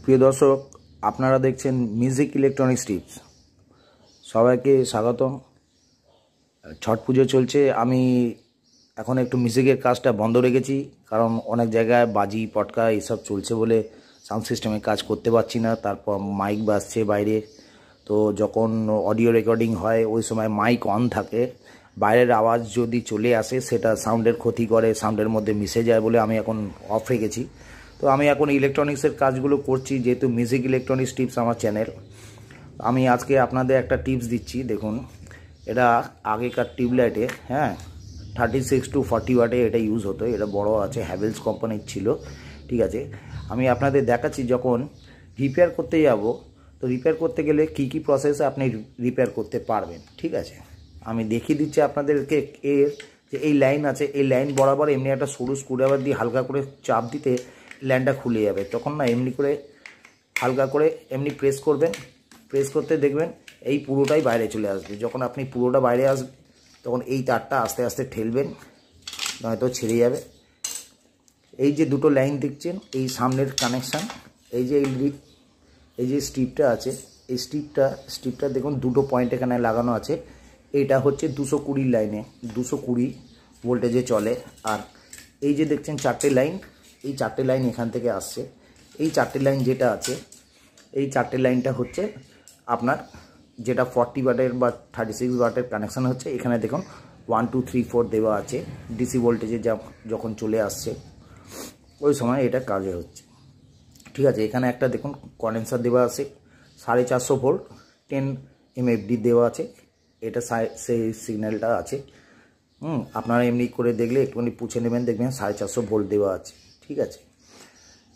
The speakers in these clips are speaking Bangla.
প্রিয় দর্শক, আপনারা দেখছেন মিউজিক ইলেকট্রনিক্স টিপস। সবাইকে স্বাগতম। ছট পুজো চলছে, আমি এখন একটু মিউজিকের কাজটা বন্ধ রেখেছি, কারণ অনেক জায়গায় বাজি পটকা এইসব চলছে বলে সাউন্ড সিস্টেমে কাজ করতে পারছি না। তারপর মাইক বাজছে বাইরে, তো যখন অডিও রেকর্ডিং হয় ওই সময় মাইক অন থাকে, বাইরের আওয়াজ যদি চলে আসে সেটা সাউন্ডের ক্ষতি করে, সাউন্ডের মধ্যে মিশে যায় বলে আমি এখন অফ রেখেছি। তো আমি এখন ইলেকট্রনিক্সের কাজগুলো করছি, যেহেতু মিউজিক ইলেকট্রনিক্স টিপস আমার চ্যানেল। আমি আজকে আপনাদের একটা টিপস দিচ্ছি। দেখুন, এটা আগেকার টিউবলাইটে 36 to 40 ওয়াটে এটা ইউজ হতো। এটা বড় আছে, হ্যাভেলস কোম্পানির ছিল। ঠিক আছে, আমি আপনাদের দেখাচ্ছি যখন রিপেয়ার করতে যাব, তো রিপেয়ার করতে গেলে কি কি প্রসেসে আপনি রিপেয়ার করতে পারবেন। ঠিক আছে, আমি দেখিয়ে দিচ্ছি আপনাদেরকে। এর যে এই লাইন আছে, এই লাইন বরাবর এমনি একটা সরু স্ক্রুড্রাইভার দিয়ে হালকা করে চাপ দিতে লাইনটা খুলে যাবে। তখন না এমনি করে হালকা করে এমনি প্রেস করবেন, প্রেস করতে দেখবেন এই পুরোটাই বাইরে চলে আসবে। যখন আপনি পুরোটা বাইরে আসবে তখন এই তারটা আস্তে আস্তে ঠেলবেন, নয়তো ছিঁড়ে যাবে। এই যে দুটো লাইন দেখছেন, এই সামনের কানেকশান, এই যে স্ট্রিপটা আছে, এই স্ট্রিপটা দেখুন দুটো পয়েন্ট এখানে লাগানো আছে। এইটা হচ্ছে 220 লাইনে, 220 ভোল্টেজে চলে। আর এই যে দেখছেন চারটে লাইন, এই চারটে লাইন এখান থেকে আসছে। এই চারটে লাইন যেটা আছে, এই চারটে লাইনটা হচ্ছে আপনার যেটা 40 ওয়াটের বা 36 ওয়াটের কানেকশান হচ্ছে। এখানে দেখুন 1 2 3 4 দেওয়া আছে। ডিসি ভোল্টেজে যখন চলে আসছে ওই সময় এটা কাজে হচ্ছে। ঠিক আছে, এখানে একটা দেখুন কন্ডেন্সার দেওয়া আছে, 450 ভোল্ট 10 MFD দেওয়া আছে। এটা সেই সিগন্যালটা আছে। আপনারা এমনি করে দেখলে একটুখানি পুছে নেবেন, দেখবেন 450 ভোল্ট দেওয়া আছে। ঠিক আছে,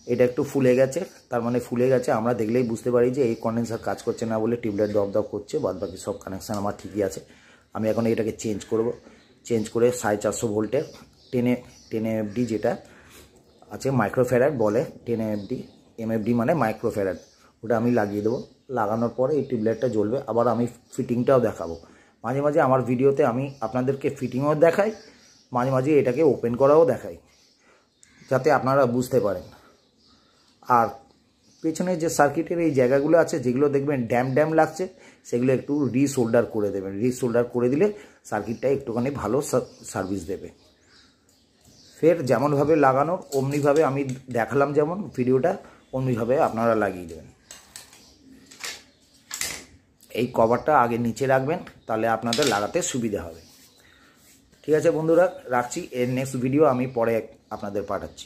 এটা একটু ফুলে গেছে, তার মানে ফুলে গেছে। আমরা দেখলেই বুঝতে পারি যে এই কন্ডেন্সার কাজ করছে না বলে টিউবলাইট দপ দপ করছে। বাদ বাকি সব কানেকশান আমার ঠিকই আছে। আমি এখন এটাকে চেঞ্জ করব। চেঞ্জ করে 450 ভোল্টের 10 MFD যেটা আছে, মাইক্রোফ্যারাড বলে 10 MFD মানে মাইক্রোফ্যারাড, ওটা আমি লাগিয়ে দেবো। লাগানোর পরে এই টিউবলাইটটা জ্বলবে। আবার আমি ফিটিংটাও দেখাবো। মাঝে মাঝে আমার ভিডিওতে আমি আপনাদেরকে ফিটিংও দেখাই, মাঝে মাঝে এটাকে ওপেন করাও দেখাই, যাতে আপনারা বুঝতে পারেন। আর পেছনে যে সার্কিটের এই জায়গাগুলো আছে, যেগুলো দেখবেন ড্যাম লাগছে, সেগুলো একটু রিসোল্ডার করে দেবেন। রিসোল্ডার করে দিলে সার্কিটটা একটুখানি ভালো সার্ভিস দেবে। ফের যেমনভাবে লাগানো অমনিভাবে আমি দেখালাম, যেমন ভিডিওটা, অমনিভাবে আপনারা লাগিয়ে দেবেন। এই কভারটা আগে নিচে রাখবেন, তাহলে আপনাদের লাগাতে সুবিধা হবে। ঠিক আছে বন্ধুরা, রাখছি। এর নেক্সট ভিডিও আমি পরে আপনাদের পাঠাচ্ছি।